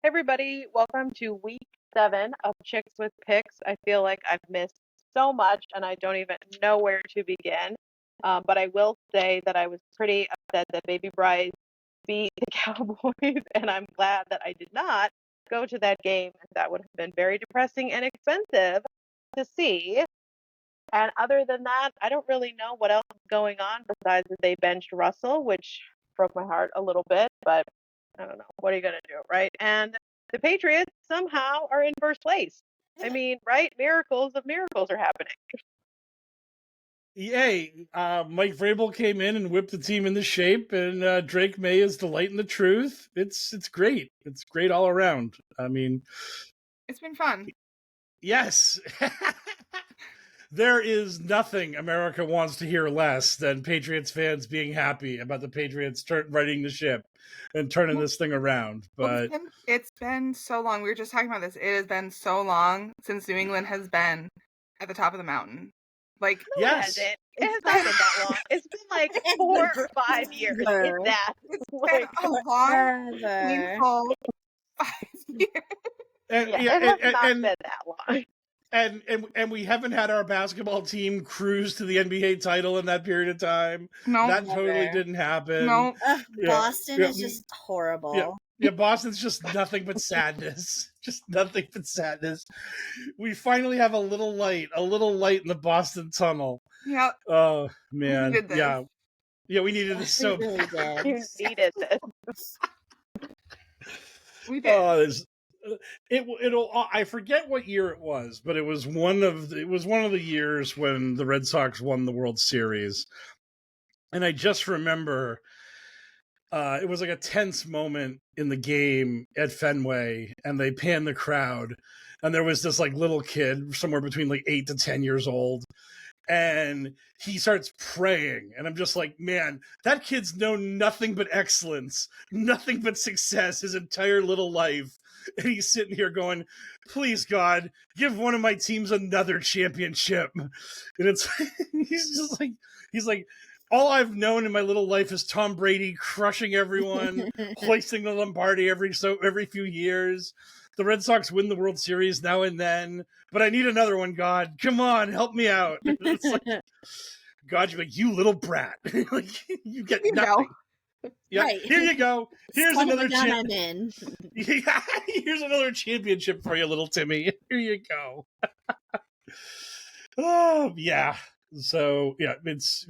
Everybody, welcome to week 7 of Chicks with Picks. I feel like I've missed so much and I don't even know where to begin. But I will say that I was pretty upset that Baby Bryce beat the Cowboys, and I'm glad that I did not go to that game, as that would have been very depressing and expensive to see. And other than that, I don't really know what else is going on besides that they benched Russell, which broke my heart a little bit, but I don't know. What are you going to do, right? And the Patriots somehow are in first place. I mean, right? Miracles of miracles are happening. Yay. Mike Vrabel came in and whipped the team into shape, and Drake May is the light and the truth. It's great. It's great all around. I mean, it's been fun. Yes. There is nothing America wants to hear less than Patriots fans being happy about the Patriots righting the ship and turning this thing around. But it's been so long. We were just talking about this. It has been so long since New England has been at the top of the mountain. Like, no, yes, it has not been that long. It's been like 4 or 5 years. It's that. It's like been a long, painful 5 years. It has not been that long. And we haven't had our basketball team cruise to the NBA title in that period of time. No, that totally didn't happen. No, Boston is just horrible. Yeah, Boston's just nothing but sadness. Just nothing but sadness. We finally have a little light in the Boston tunnel. Yeah. Oh man. We yeah, we needed this so bad. You needed this. We did. I forget what year it was, but it was one of the years when the Red Sox won the World Series, and I just remember it was like a tense moment in the game at Fenway, and they panned the crowd, and there was this like little kid somewhere between like 8 to 10 years old, and he starts praying, and I'm just like, man, that kid's known nothing but excellence, nothing but success his entire little life. And he's sitting here going, please, God, give one of my teams another championship. And it's, he's like, all I've known in my little life is Tom Brady crushing everyone, hoisting the Lombardi every few years. The Red Sox win the World Series now and then, but I need another one, God. Come on, help me out. It's like, God, you're like, you little brat. Like, you get nothing. Yeah, right. Here you go. Here's another championship. Yeah, here's another championship for you, little Timmy. Here you go. Oh yeah. So yeah, it's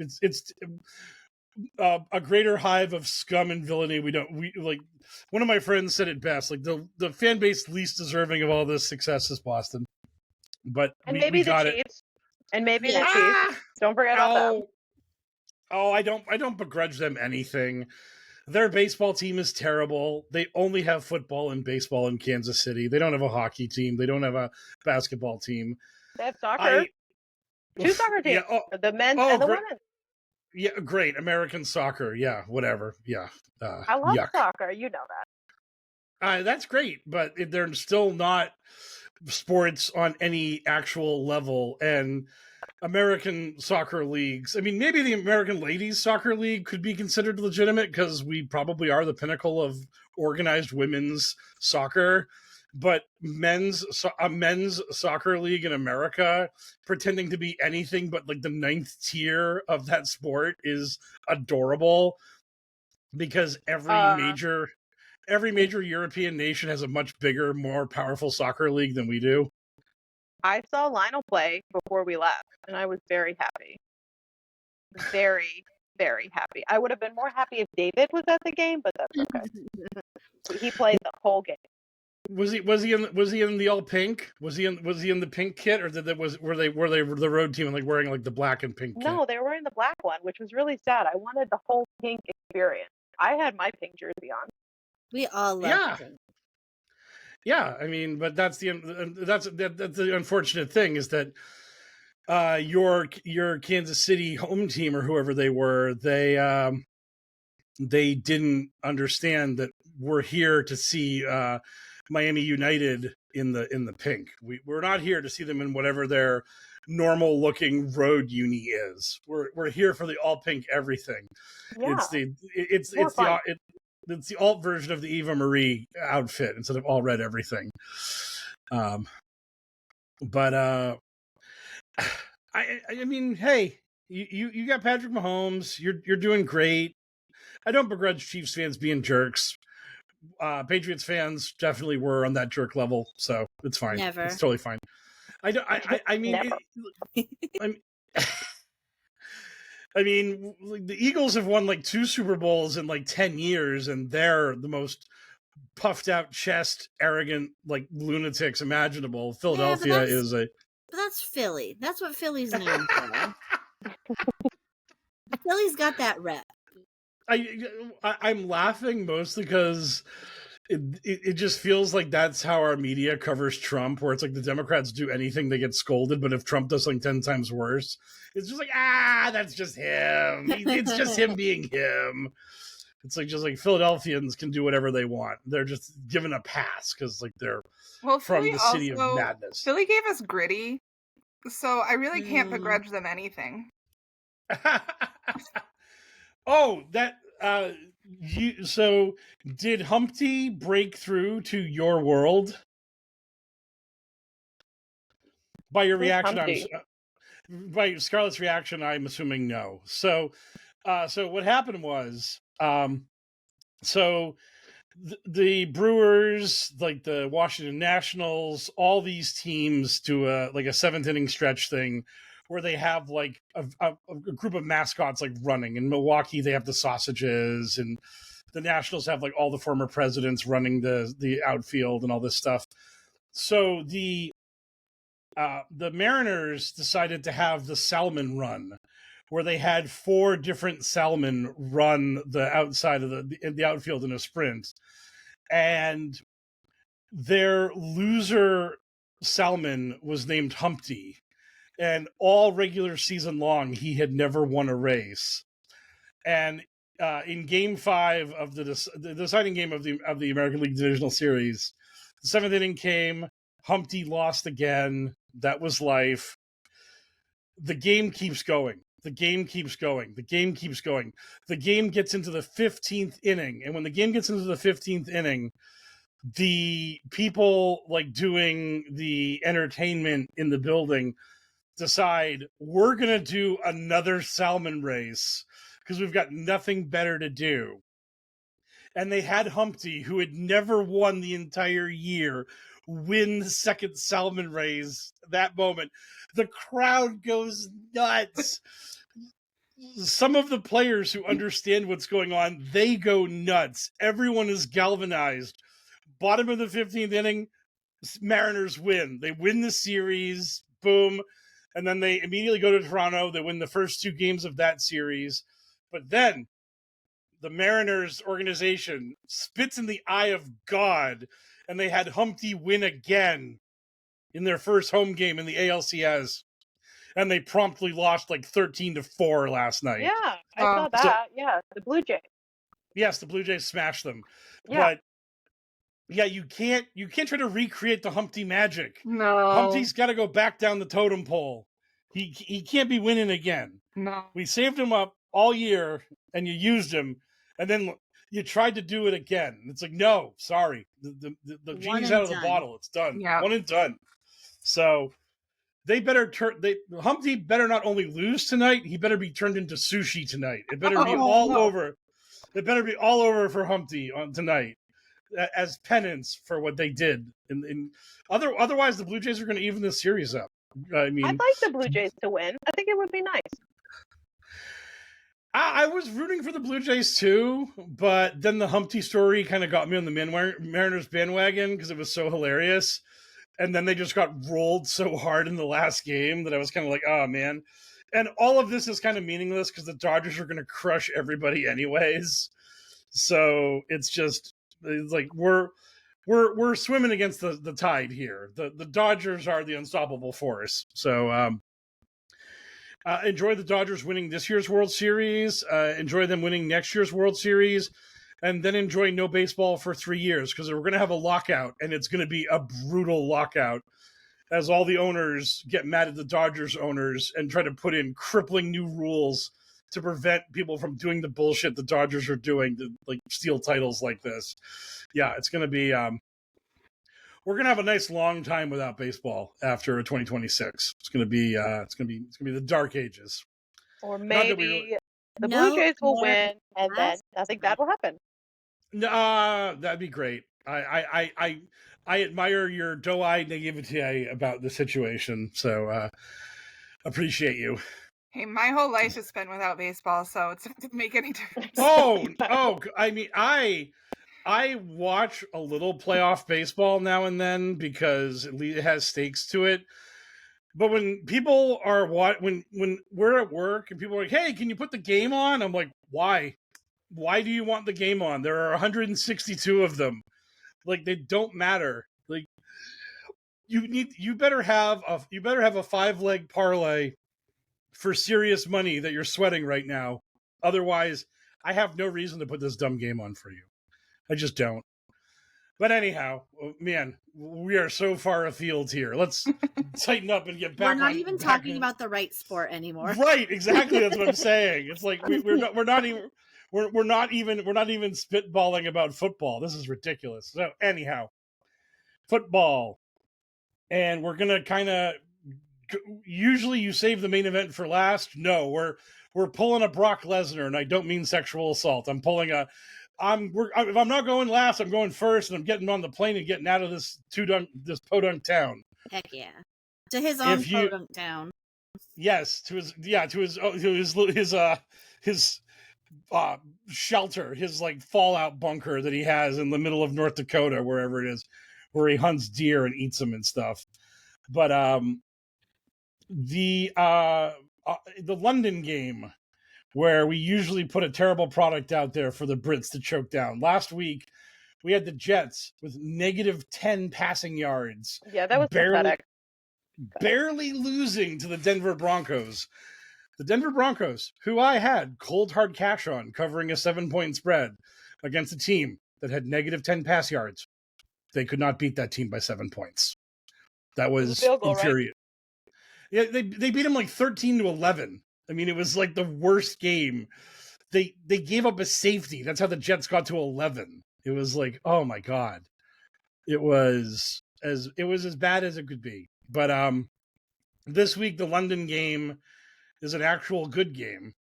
a greater hive of scum and villainy. We like. One of my friends said it best. Like the fan base least deserving of all this success is Boston. But maybe the Chiefs. And maybe the Chiefs. Don't forget about them. Oh, I don't begrudge them anything. Their baseball team is terrible. They only have football and baseball in Kansas City. They don't have a hockey team. They don't have a basketball team. They have soccer. 2 soccer teams. Yeah, the men's and the women's. Yeah, great. American soccer. Yeah, whatever. Yeah. I love soccer. You know that. That's great, but they're still not sports on any actual level. And American soccer leagues, I mean, maybe the American Ladies Soccer League could be considered legitimate because we probably are the pinnacle of organized women's soccer, but a men's soccer league in America pretending to be anything but like the 9th tier of that sport is adorable, because every major European nation has a much bigger, more powerful soccer league than we do. I saw Lionel play before we left, and I was very happy. Very, very happy. I would have been more happy if David was at the game, but that's okay. He played the whole game. Was he in the all pink? Was he in the pink kit, or were they the road team and like wearing like the black and pink kit? No, they were wearing the black one, which was really sad. I wanted the whole pink experience. I had my pink jersey on. We all love pink. Yeah, I mean, but that's the unfortunate thing is that your Kansas City home team or whoever they were, they didn't understand that we're here to see Miami United in the pink. We're not here to see them in whatever their normal looking road uni is. We're here for the all pink everything. Yeah. it's the alt version of the Eva Marie outfit instead of all red everything. But I mean, hey, you got Patrick Mahomes. You're doing great. I don't begrudge Chiefs fans being jerks. Patriots fans definitely were on that jerk level, so it's fine. Never. It's totally fine. I mean, I mean, the Eagles have won like 2 Super Bowls in like 10 years, and they're the most puffed out chest, arrogant, like lunatics imaginable. Philadelphia is a. But that's Philly. That's what Philly's known for. Philly's got that rep. I'm laughing mostly because it just feels like that's how our media covers Trump, where it's like the Democrats do anything, they get scolded, but if Trump does something 10 times worse, it's just like, that's just him. It's just him being him. It's like just like Philadelphians can do whatever they want. They're just given a pass because like they're from Philly the city of madness. Philly gave us Gritty, so I really can't begrudge them anything. Oh, that so did Humpty break through to your world? By your reaction, by Scarlett's reaction, I'm assuming no. So what happened was, the Brewers, like the Washington Nationals, all these teams do a 7th inning stretch thing where they have like a group of mascots like running. In Milwaukee, they have the Sausages, and the Nationals have like all the former presidents running the outfield and all this stuff. So the Mariners decided to have the Salmon Run, where they had 4 different salmon run the outside of the outfield in a sprint. And their loser salmon was named Humpty. And all regular season long, he had never won a race. And in Game 5 of the deciding game of the American League Divisional Series, the 7th inning came. Humpty lost again. That was life. The game keeps going. The game keeps going. The game keeps going. The game gets into the 15th inning. And when the game gets into the 15th inning, the people like doing the entertainment in the building decide we're going to do another salmon race because we've got nothing better to do. And they had Humpty, who had never won the entire year, win the second salmon race. That moment, the crowd goes nuts. Some of the players who understand what's going on, they go nuts. Everyone is galvanized. Bottom of the 15th inning, Mariners win. They win the series. Boom. And then they immediately go to Toronto. They win the first 2 games of that series. But then the Mariners organization spits in the eye of God, and they had Humpty win again in their first home game in the ALCS. And they promptly lost like 13-4 last night. Yeah, I saw that. Yeah, the Blue Jays. Yes, the Blue Jays smashed them. Yeah. But yeah, you can't try to recreate the Humpty magic. No. Humpty's got to go back down the totem pole. He can't be winning again. No. We saved him up all year, and you used him, and then you tried to do it again. It's like, no, sorry. The genie's out of the bottle. It's done. Yeah. One and done. So they better Humpty better not only lose tonight, he better be turned into sushi tonight. It better be all over. It better be all over for Humpty on tonight as penance for what they did. Otherwise, the Blue Jays are going to even this series up. I mean, I'd like the Blue Jays to win. I think it would be nice. I was rooting for the Blue Jays too, but then the Humpty story kind of got me on the Mariners bandwagon because it was so hilarious. And then they just got rolled so hard in the last game that I was kind of like, oh, man. And all of this is kind of meaningless because the Dodgers are going to crush everybody anyways. So it's like we're swimming against the tide here. The Dodgers are the unstoppable force. So enjoy the Dodgers winning this year's World Series. Enjoy them winning next year's World Series. And then enjoy no baseball for 3 years because we're going to have a lockout, and it's going to be a brutal lockout as all the owners get mad at the Dodgers owners and try to put in crippling new rules to prevent people from doing the bullshit the Dodgers are doing to like steal titles like this. Yeah, it's going to be. We're going to have a nice long time without baseball after 2026. It's going to be. It's going to be the dark ages. Or Not that we really. maybe the Blue No Jays will more win, and then nothing bad will happen. That'd be great. I admire your doe-eyed naivety about the situation. So appreciate you. Hey, my whole life is spent without baseball, so it doesn't make any difference. Oh, I mean, I watch a little playoff baseball now and then because it has stakes to it. But when people are when we're at work and people are like, "Hey, can you put the game on?" I'm like, "Why? Why do you want the game on? There are 162 of them. Like they don't matter. Like you better have a 5-leg parlay for serious money that you're sweating right now. Otherwise, I have no reason to put this dumb game on for you. I just don't." But anyhow, man, we are so far afield here. Let's tighten up and get back. We're not even talking about the right sport anymore. Right, exactly. That's what I'm saying. It's like we're not even spitballing about football. This is ridiculous. So anyhow, football, and we're gonna kind of. Usually, you save the main event for last. No, we're pulling a Brock Lesnar, and I don't mean sexual assault. I'm pulling a. If I'm not going last, I'm going first, and I'm getting on the plane and getting out of this podunk town. Heck yeah. To his own podunk town. Yes, to his shelter, his like fallout bunker that he has in the middle of North Dakota, wherever it is, where he hunts deer and eats them and stuff. But the London game, where we usually put a terrible product out there for the Brits to choke down. Last week, we had the Jets with -10 passing yards. Yeah, that was pathetic. Barely losing to the Denver Broncos. The Denver Broncos, who I had cold hard cash on, covering a 7-point spread against a team that had -10 pass yards. They could not beat that team by 7 points. That was infuriating. Right? Yeah, they beat him like 13-11. I mean, it was like the worst game. They gave up a safety. That's how the Jets got to 11. It was like, oh my God. It was as bad as it could be. But this week the London game is an actual good game.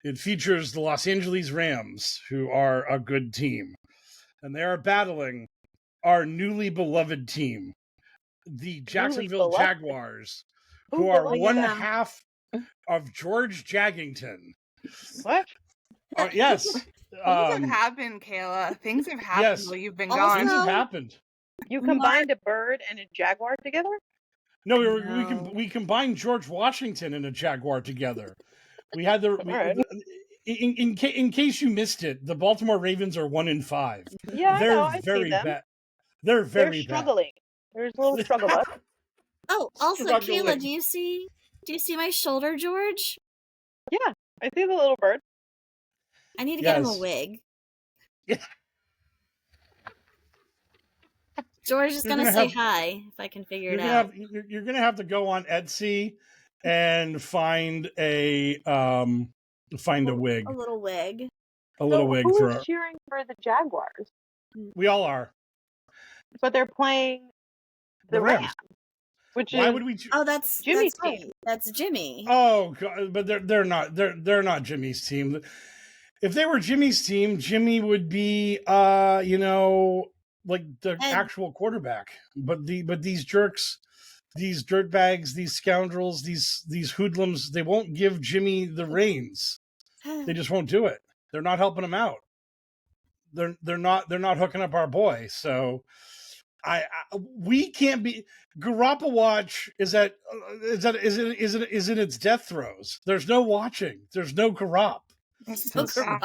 It features the Los Angeles Rams, who are a good team. And they are battling our newly beloved team, the Jacksonville Jaguars, who are one half of George Jaggington. What? Yes. Things have happened, Kayla. Things have happened while you've been gone. Things have happened. You combined a bird and a jaguar together? No, we combined George Washington and a jaguar together. We had in case you missed it, the Baltimore Ravens are 1-5. Yeah, they're very bad. They're struggling. There's a little struggle up. Oh, also, Kayla, do you see my shoulder, George? Yeah, I see the little bird. I need to get him a wig. Yeah. George is gonna say hi if I can figure it out. You're gonna have to go on Etsy and find a wig. A little wig. A little wig who for is cheering for the Jaguars? We all are. But they're playing the Rams. Which Why is would we that's Jimmy's right. team. That's Jimmy. Oh God, but they're not Jimmy's team. If they were Jimmy's team, Jimmy would be like the actual quarterback. But these jerks, these dirtbags, these scoundrels, these hoodlums, they won't give Jimmy the reins. They just won't do it. They're not helping him out. They're not hooking up our boy. So we can't be. Garoppolo watch is in its death throes. There's no watching. There's no Garoppolo. It's so sad.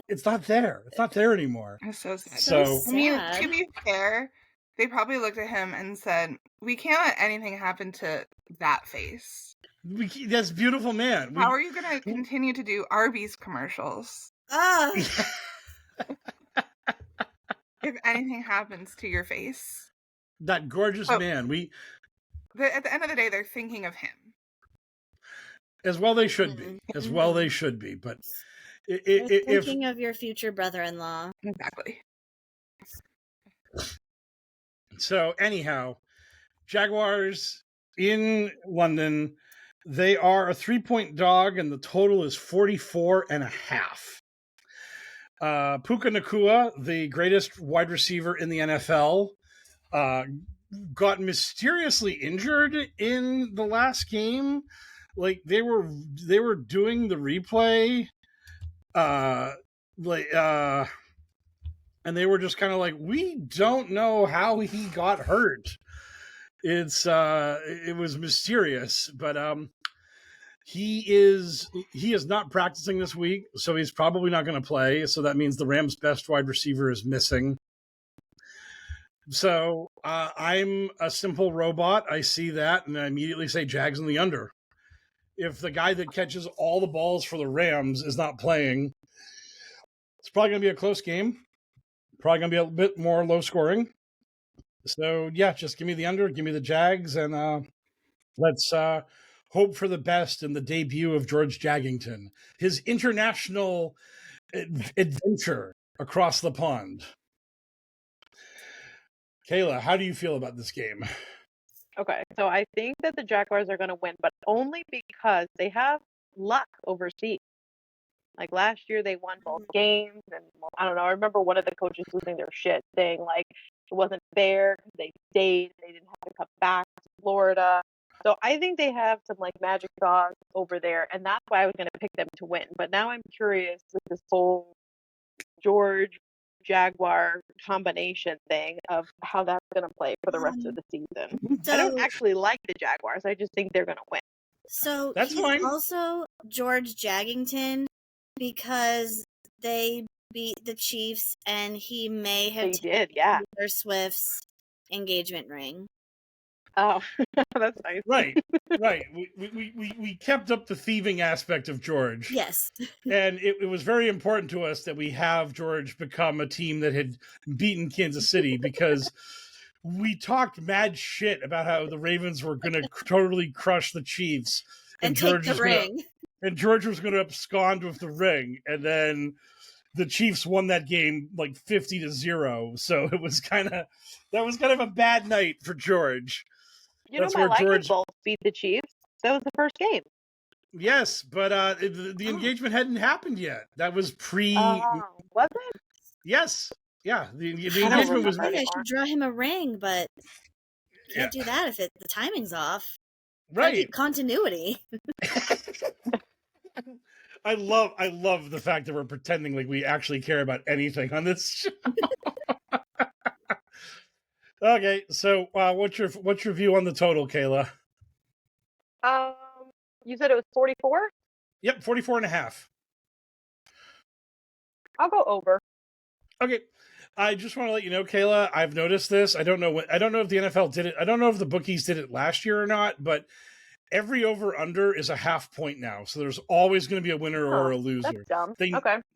It's not there. It's not there anymore. It's so sad. So I mean, to be fair, they probably looked at him and said, "We can't let anything happen to that face." That's beautiful, man. How are you going to continue to do Arby's commercials? If anything happens to your face, that gorgeous man. At the end of the day, they're thinking of him. As well they should be. As well they should be. But if thinking of your future brother-in-law. Exactly. so, anyhow, Jaguars in London, they are a 3-point dog, and the total is 44.5. Puka Nacua, the greatest wide receiver in the NFL, got mysteriously injured in the last game. Like they were doing the replay, and they were just kind of like, we don't know how he got hurt. It was mysterious, but he is not practicing this week, so he's probably not going to play. So that means the Rams' best wide receiver is missing. So I'm a simple robot. I see that, and I immediately say Jags in the under. If the guy that catches all the balls for the Rams is not playing, it's probably going to be a close game. Probably going to be a bit more low scoring. So, yeah, just give me the under, give me the Jags, and let's hope for the best in the debut of George Jaggington, his international adventure across the pond. Kayla, how do you feel about this game? Okay, so I think that the Jaguars are going to win, but only because they have luck overseas. Like last year, they won both games, and I don't know. I remember one of the coaches losing their shit, saying like it wasn't fair because they stayed, they didn't have to come back to Florida. So I think they have some like magic dogs over there, and that's why I was going to pick them to win. But now I'm curious with this whole George Jaguar combination thing of how that's going to play for the rest of the season. I don't actually like the Jaguars. I just think they're going to win. So that's he's fine. Also George Jaggington because they beat the Chiefs and he may have taken Taylor Swift's engagement ring. Oh, that's nice. Right. We kept up the thieving aspect of George. Yes. And it was very important to us that we have George become a team that had beaten Kansas City because we talked mad shit about how the Ravens were going to totally crush the Chiefs. And George take the ring. And George was going to abscond with the ring. And then the Chiefs won that game like 50-0. So it was kind of a bad night for George. You know, my Lightning Bolts beat the Chiefs. That was the first game. Yes, but the engagement hadn't happened yet. That was pre. Was it? Yes. Yeah. The engagement was. I should draw him a ring, but can't do that if the timing's off. Right. Continuity. I love the fact that we're pretending like we actually care about anything on this show. Okay, so what's your view on the total, Kayla? You said it was 44? Yep, 44.5. I'll go over. Okay. I just want to let you know, Kayla, I've noticed this. I don't know if the NFL did it. I don't know if the bookies did it last year or not, but every over-under is a half point now. So there's always going to be a winner or a loser. That's dumb.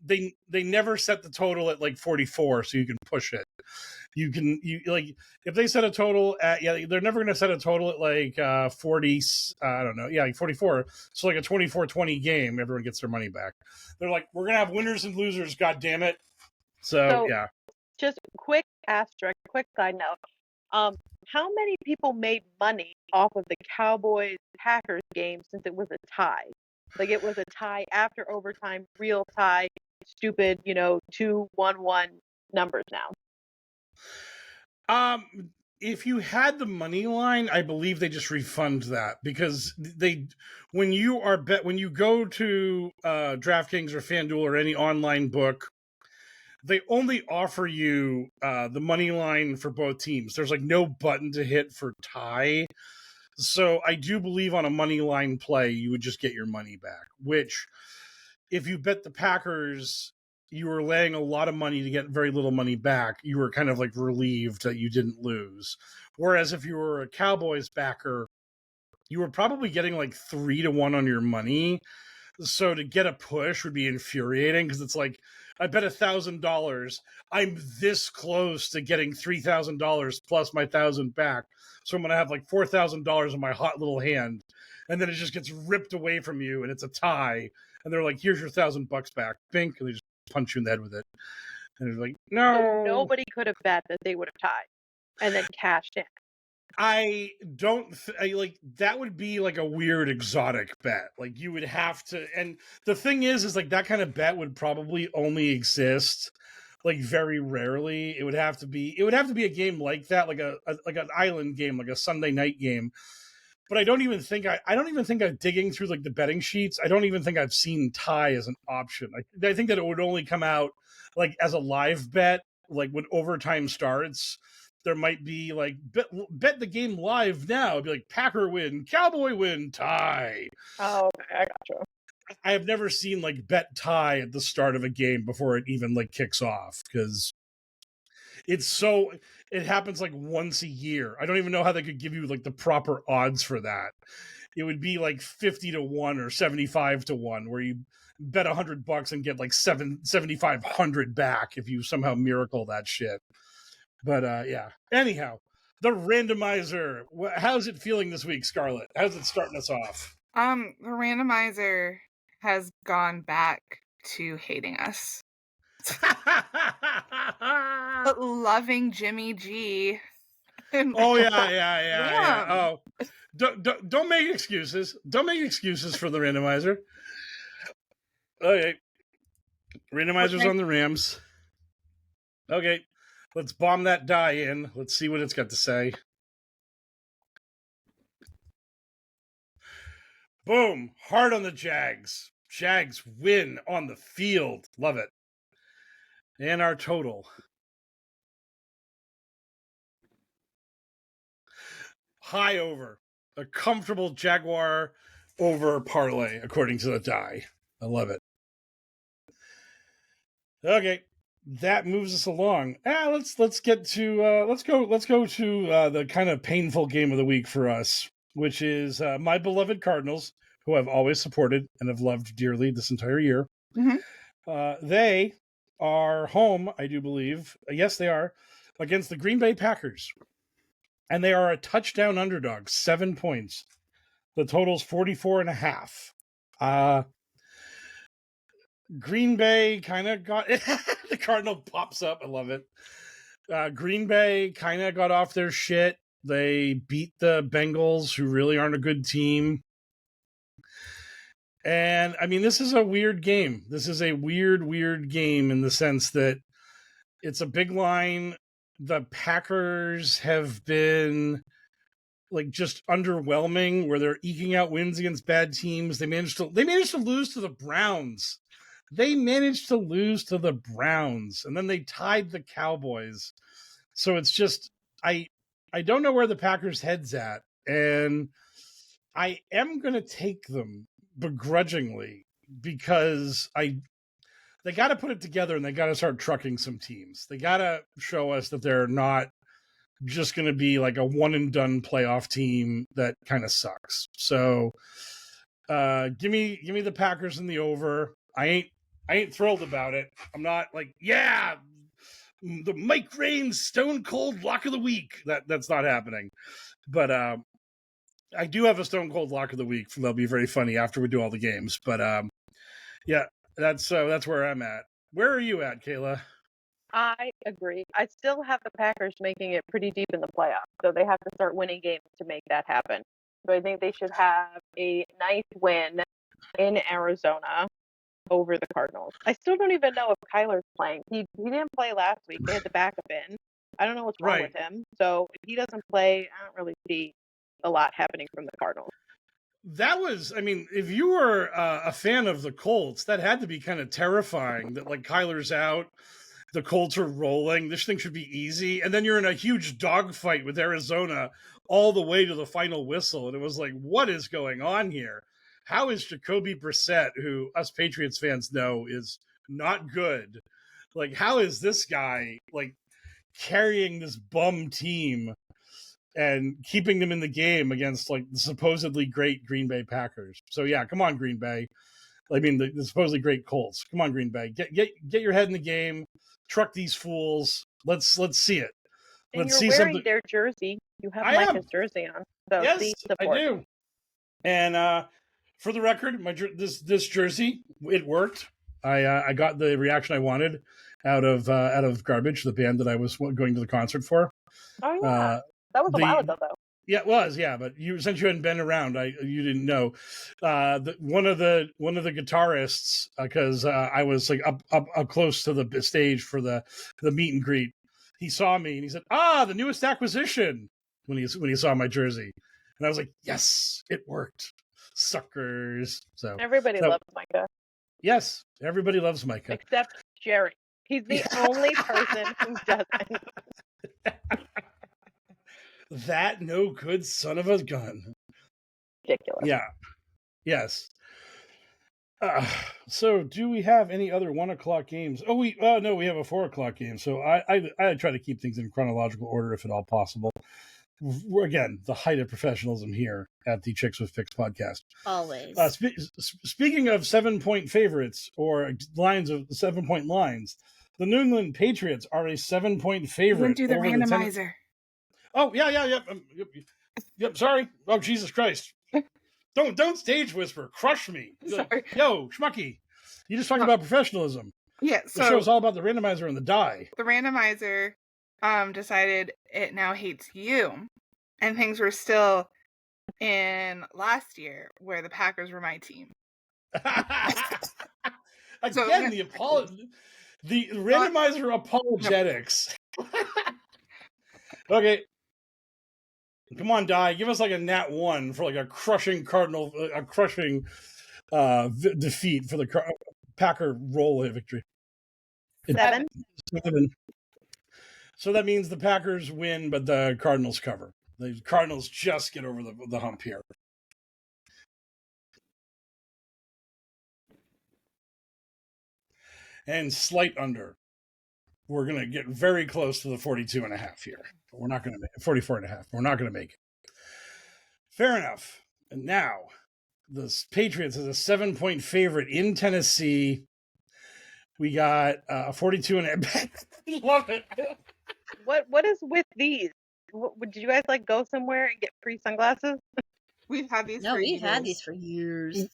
They never set the total at like 44, so you can push it. You like if they set a total at they're never going to set a total at like 40. I don't know, like 44. So like a 24-20 game, everyone gets their money back. They're like, we're going to have winners and losers. God damn it! So yeah. Just quick asterisk, quick side note. How many people made money off of the Cowboys-Packers game since it was a tie? Like it was a tie after overtime, real tie, stupid, 2-1-1 numbers now. If you had the money line, I believe they just refund that because when you go to DraftKings or FanDuel or any online book, they only offer you the money line for both teams. There's like no button to hit for tie. So I do believe on a money line play, you would just get your money back, which if you bet the Packers, you were laying a lot of money to get very little money back. You were kind of like relieved that you didn't lose. Whereas if you were a Cowboys backer, you were probably getting like 3-1 on your money. So to get a push would be infuriating because it's like, I bet $1,000. I'm this close to getting $3,000 plus my 1,000 back. So I'm going to have like $4,000 in my hot little hand. And then it just gets ripped away from you and it's a tie. And they're like, here's your $1,000 back. Bink. And they just punch you in the head with it. And it's like, no. So nobody could have bet that they would have tied and then cashed in. I don't like that would be like a weird exotic bet. Like you would have to, and the thing is like that kind of bet would probably only exist like very rarely. It would have to be a game like that, like like an island game, like a Sunday night game. But I don't even think I'm digging through like the betting sheets. I don't even think I've seen tie as an option. I think that it would only come out like as a live bet, like when overtime starts. There might be like bet the game live now. It'd be like Packer win, Cowboy win, tie. Oh, okay, I gotcha. I have never seen like bet tie at the start of a game before it even like kicks off because it happens like once a year. I don't even know how they could give you like the proper odds for that. It would be like 50-1 or 75-1 where you bet $100 and get like 7,500 back if you somehow miracle that shit. But yeah. Anyhow, the randomizer. How's it feeling this week, Scarlett? How's it starting us off? The randomizer has gone back to hating us. But loving Jimmy G. Oh yeah. Oh, don't make excuses. Don't make excuses for the randomizer. Okay, randomizer's on the Rams. Okay. Let's bomb that die in. Let's see what it's got to say. Boom. Hard on the Jags. Jags win on the field. Love it. And our total. High over. A comfortable Jaguar over parlay, according to the die. I love it. Okay. That moves us along. Let's go to the kind of painful game of the week for us, which is my beloved Cardinals, who I've always supported and have loved dearly this entire year. Mm-hmm. They are home, I do believe. Yes, they are, against the Green Bay Packers. And they are a touchdown underdog, 7 points. The total's 44.5. Green Bay kind of got the Cardinal pops up. I love it. Green Bay kind of got off their shit. They beat the Bengals, who really aren't a good team. And I mean, this is a weird game. This is a weird game in the sense that it's a big line. The Packers have been like just underwhelming, where they're eking out wins against bad teams. They managed to lose to the Browns. And then they tied the Cowboys. So it's just, I don't know where the Packers' head's at. And I am going to take them begrudgingly because they got to put it together and they got to start trucking some teams. They got to show us that they're not just going to be like a one and done playoff team that kind of sucks. So give me the Packers in the over. I ain't thrilled about it. I'm not like, yeah, the Mike Raines Stone Cold Lock of the Week. That's not happening. But I do have a Stone Cold Lock of the Week. That'll be very funny after we do all the games. But yeah, that's where I'm at. Where are you at, Kayla? I agree. I still have the Packers making it pretty deep in the playoffs, so they have to start winning games to make that happen. So I think they should have a nice win in Arizona over the Cardinals. I still don't even know if Kyler's playing. He didn't play last week. They had the backup in. I don't know what's wrong with him. So if he doesn't play, I don't really see a lot happening from the Cardinals. That was, I mean, if you were a fan of the Colts, that had to be kind of terrifying that like Kyler's out, the Colts are rolling, this thing should be easy, and then you're in a huge dogfight with Arizona all the way to the final whistle, and it was like, what is going on here? How is Jacoby Brissett, who us Patriots fans know is not good, like how is this guy like carrying this bum team and keeping them in the game against like the supposedly great Green Bay Packers? So yeah, come on, Green Bay. I mean, the supposedly great Colts. Come on, Green Bay, get your head in the game. Truck these fools. Let's see it. And Let's you're see wearing something. their jersey. You have I am. Micah's jersey on. So Yes, see, I support. do. And for the record, this jersey, it worked. I got the reaction I wanted out of Garbage, the band that I was going to the concert for. Oh yeah, that was a while ago though. Yeah, it was. Yeah, but since you hadn't been around, you didn't know. One of the guitarists, because I was like up close to the stage for the meet and greet. He saw me and he said, the newest acquisition, when he saw my jersey. And I was like, yes, it worked. Suckers. So Everybody loves Micah. Yes, everybody loves Micah. Except Jerry. He's the only person who doesn't. That no good son of a gun. Ridiculous. Yeah. Yes. So do we have any other 1 o'clock games? No, we have a 4 o'clock game. So I try to keep things in chronological order if at all possible. Again, the height of professionalism here at the Chicks with Picks podcast. Always. Speaking of 7-point favorites or lines of 7-point lines, the New England Patriots are a 7-point favorite. You didn't do the randomizer. Yep. Sorry. Oh, Jesus Christ! Don't stage whisper. Crush me. Sorry. Yo, schmucky. You just talking about professionalism. Yeah. So the show's all about the randomizer and the die. The randomizer decided it now hates you, and things were still in last year where the Packers were my team. Again, the randomizer apologetics. Okay. Come on, Die. Give us like a nat 1 for like a crushing defeat for the Packer roll victory. 7. 7. So that means the Packers win, but the Cardinals cover. The Cardinals just get over the hump here. And slight under. We're going to get very close to the 42.5 here. But we're not going to make it. 44.5. We're not going to make it. Fair enough. And now, the Patriots is a 7-point favorite in Tennessee. We got a 42.5. Love it. What is with these? Did you guys like go somewhere and get free sunglasses? We've had these. No, we've had these for years.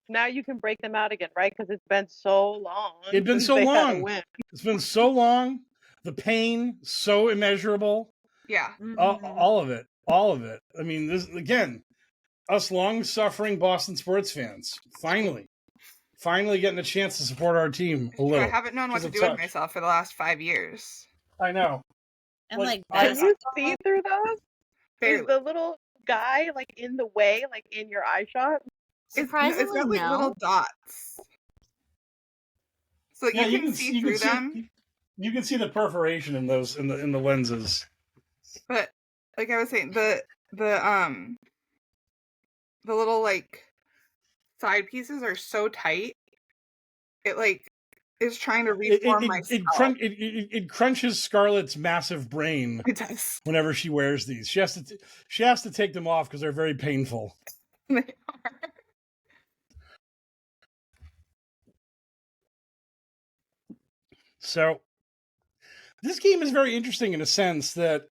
Now you can break them out again, right? Because it's been so long. It's been so long. It's been so long. The pain, so immeasurable. Yeah. All of it. All of it. I mean, this again, us long-suffering Boston sports fans, finally getting a chance to support our team a little. I haven't known what to do with myself for the last 5 years. I know. And can you see through those? Barely. Is the little guy like in the way, like in your eye shot? Surprisingly, it's got like little dots, so you can see through them. You can see the perforation in those in the lenses. But like I was saying, the little like side pieces are so tight. It like is trying to reform my skull. It crunches Scarlett's massive brain. It does. Whenever she wears these, she has to take them off because they're very painful. They are. So, this game is very interesting in a sense that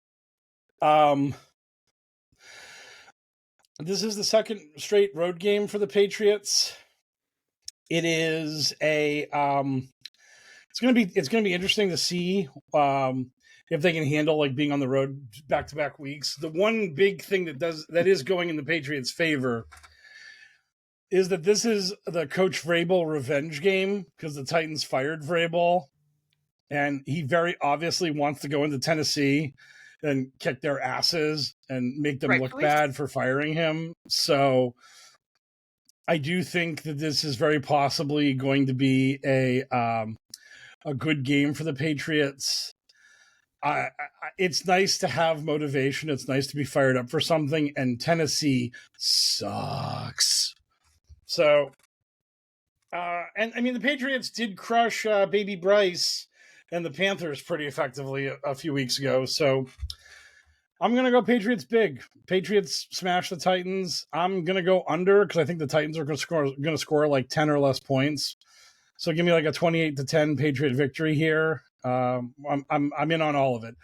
this is the second straight road game for the Patriots. It is it's gonna be interesting to see if they can handle like being on the road back-to-back weeks. The one big thing that is going in the Patriots' favor is that this is the Coach Vrabel revenge game because the Titans fired Vrabel. And he very obviously wants to go into Tennessee and kick their asses and make them look bad for firing him. So I do think that this is very possibly going to be a good game for the Patriots. It's nice to have motivation. It's nice to be fired up for something. And Tennessee sucks. So, and I mean, the Patriots did crush Baby Bryce and the Panthers pretty effectively a few weeks ago. So I'm going to go Patriots big. Patriots smash the Titans. I'm going to go under because I think the Titans are going to score like 10 or less points. So give me like a 28-10 Patriot victory here. I'm in on all of it.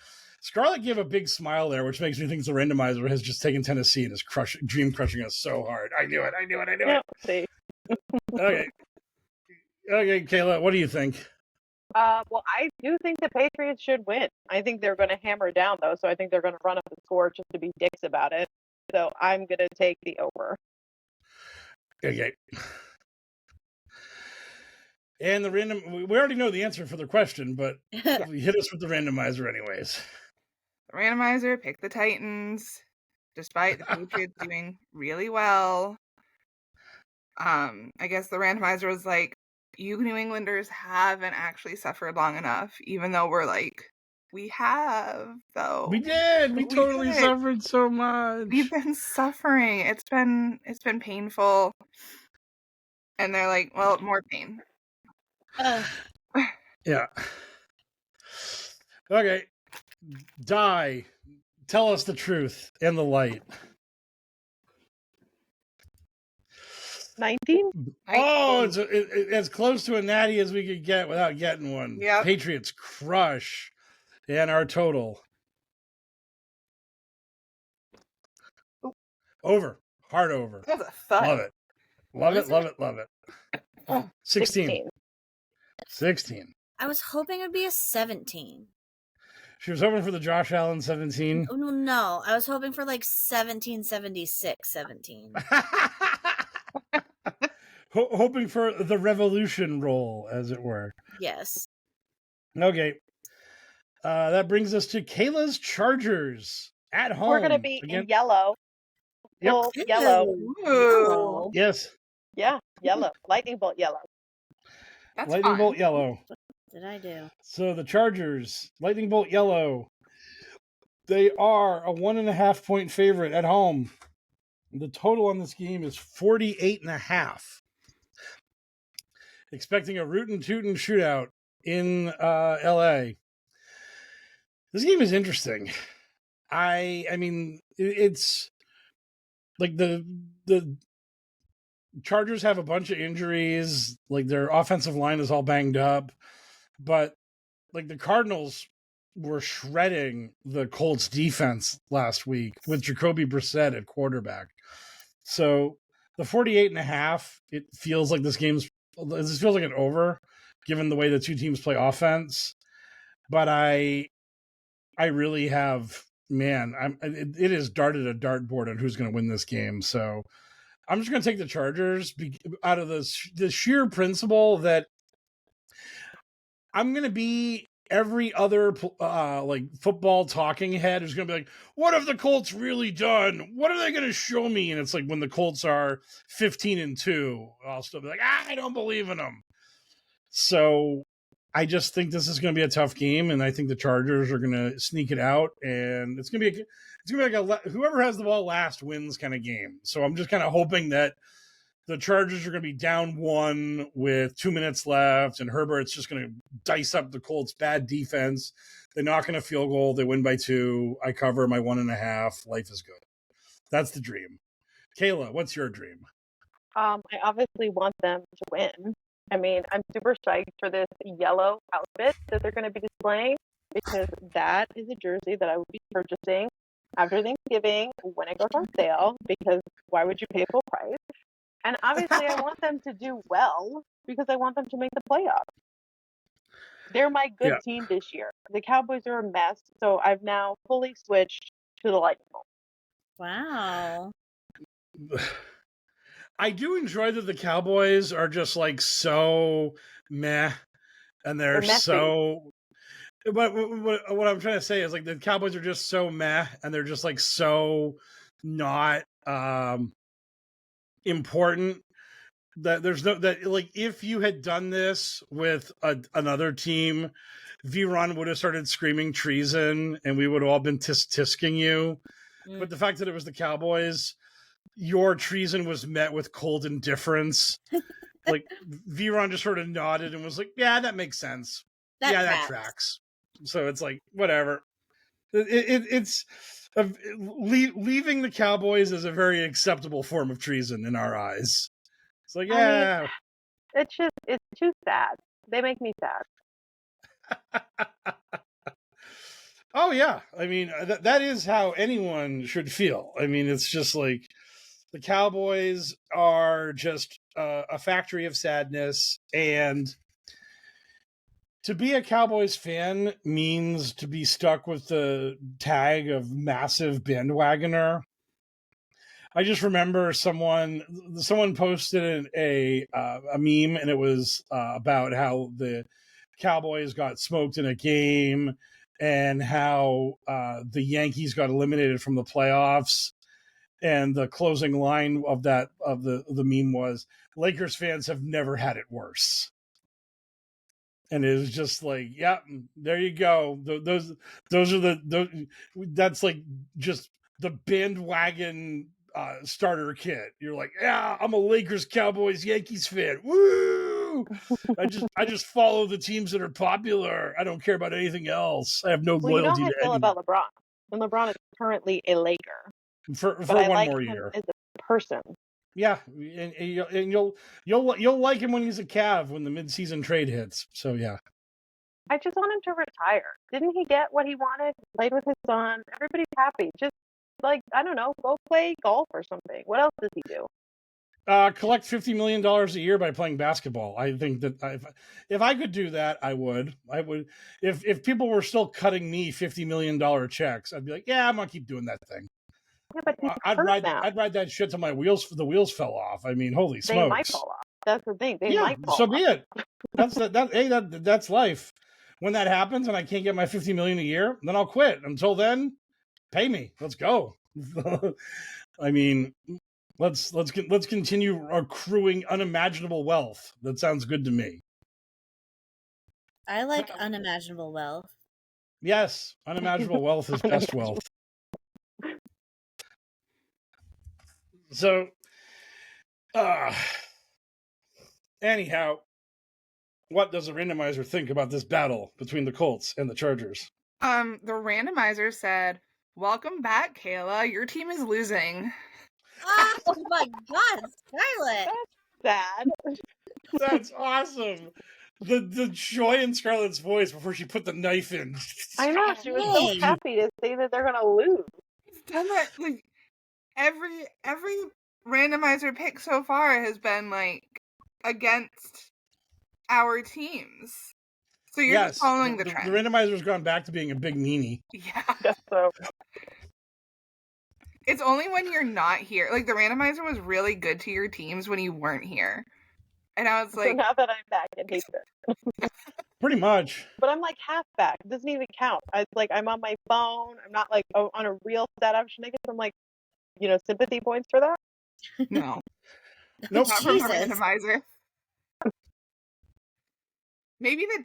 Scarlett gave a big smile there, which makes me think the randomizer has just taken Tennessee and is dream crushing us so hard. I knew it. Yeah, see. Okay, Kayla, what do you think? Well, I do think the Patriots should win. I think they're going to hammer down, though, so I think they're going to run up the score just to be dicks about it. So I'm going to take the over. Okay. And the we already know the answer for the question, but hit us with the randomizer anyways. The randomizer picked the Titans, despite the Patriots doing really well. I guess the randomizer was like, you New Englanders haven't actually suffered long enough, even though we're like, we have, though. We did. We totally suffered so much. We've been suffering. It's been painful. And they're like, well, more pain. Yeah. Okay. Die. Tell us the truth and the light. 19? Oh, it's as close to a natty as we could get without getting one. Yep. Patriots crush. And our total. Over. Hard over. That's a thud. Love it. Love it. 16. 16. I was hoping it would be a 17. She was hoping for the Josh Allen 17. Oh, no. I was hoping for like 1776 17. Hoping for the revolution roll, as it were. Yes. Okay. That brings us to Kayla's Chargers at home. We're going to be in yellow. Yep. Full yellow. Ooh. Yes. Yeah, yellow. Lightning bolt yellow. That's Lightning fun. bolt yellow. What did I do? So the Chargers, Lightning bolt yellow. They are a 1.5 point favorite at home. The total on this game is 48.5. Expecting a rootin' tootin' shootout in LA. This game is interesting. I mean, it's like the Chargers have a bunch of injuries. Like their offensive line is all banged up, but like the Cardinals were shredding the Colts defense last week with Jacoby Brissett at quarterback. So the 48.5, it feels like this feels like an over given the way the two teams play offense. But I really have, it is darted a dartboard on who's going to win this game. So I'm just going to take the Chargers out of the sheer principle that I'm going to be every other like football talking head who's going to be like, what have the Colts really done? What are they going to show me? And it's like when the Colts are 15-2, I'll still be like, I don't believe in them. So I just think this is going to be a tough game, and I think the Chargers are going to sneak it out, and it's going to be like a whoever has the ball last wins kind of game. So I'm just kind of hoping that the Chargers are going to be down 1 with 2 minutes left, and Herbert's just going to dice up the Colts' bad defense. They knock in a field goal. They win by 2. I cover my 1.5. Life is good. That's the dream. Kayla, what's your dream? I obviously want them to win. I mean, I'm super psyched for this yellow outfit that they're going to be displaying because that is a jersey that I will be purchasing after Thanksgiving when it goes on sale, because why would you pay full price? And obviously I want them to do well because I want them to make the playoffs. They're my good team this year. The Cowboys are a mess, so I've now fully switched to the Lightning Bolt. Wow. I do enjoy that the Cowboys are just like so meh, and they're so. But what I'm trying to say is like the Cowboys are just so meh, and they're just like so not important. That there's no that like if you had done this with another team, V-Ron would have started screaming treason, and we would have all been tisking you. But the fact that it was the Cowboys, your treason was met with cold indifference. Like V-Ron just sort of nodded and was like, "Yeah, that makes sense. That tracks." So it's like whatever. It's leaving the Cowboys is a very acceptable form of treason in our eyes. It's like, yeah. I mean, it's too sad. They make me sad. Oh yeah, I mean that is how anyone should feel. I mean, it's just like the Cowboys are just a factory of sadness, and to be a Cowboys fan means to be stuck with the tag of massive bandwagoner. I just remember someone posted a meme, and it was about how the Cowboys got smoked in a game, and how the Yankees got eliminated from the playoffs. And the closing line of the meme was, "Lakers fans have never had it worse." And it was just like, yeah, there you go. Those are that's like just the bandwagon starter kit. You're like, yeah, I'm a Lakers, Cowboys, Yankees fan. Woo! I just follow the teams that are popular. I don't care about anything else. I have no Well, you know loyalty how I to feel anyone. about LeBron, and LeBron is currently a Laker, For but I one like more him year. as a person. Yeah, and you'll like him when he's a Cav when the midseason trade hits. So yeah. I just want him to retire. Didn't he get what he wanted? Played with his son. Everybody's happy. Just like, I don't know, go play golf or something. What else does he do? Collect $50 million a year by playing basketball. I think that if I could do that, I would. If people were still cutting me $50 million checks, I'd be like, yeah, I'm gonna keep doing that thing. Yeah, but he's I'd hurt ride now. that shit till the wheels fell off. I mean, holy They might smokes. fall off. That's the thing. They Yeah, might fall so off. be it. That's life. When that happens and I can't get my $50 million a year, then I'll quit. Until then, pay me. Let's go. I mean, let's continue accruing unimaginable wealth. That sounds good to me. I like unimaginable wealth. Yes, unimaginable wealth is best wealth. So, anyhow, what does the randomizer think about this battle between the Colts and the Chargers? The randomizer said, "Welcome back, Kayla. Your team is losing." Oh my God, Scarlett! Sad. That's awesome. The joy in Scarlett's voice before she put the knife in. I know, she was so Dang. happy to say that they're gonna lose. It's done that like every randomizer pick so far has been like against our teams. So you're just following the trend. The randomizer's gone back to being a big meanie. Yeah. So It's only when you're not here. Like the randomizer was really good to your teams when you weren't here. And I was so like, now that I'm back, it hates it. Pretty much. But I'm like half back. It doesn't even count. I'm on my phone. I'm not like on a real setup. Should I get some sympathy points for that? no. Nope. Not from the Jesus. randomizer. Maybe the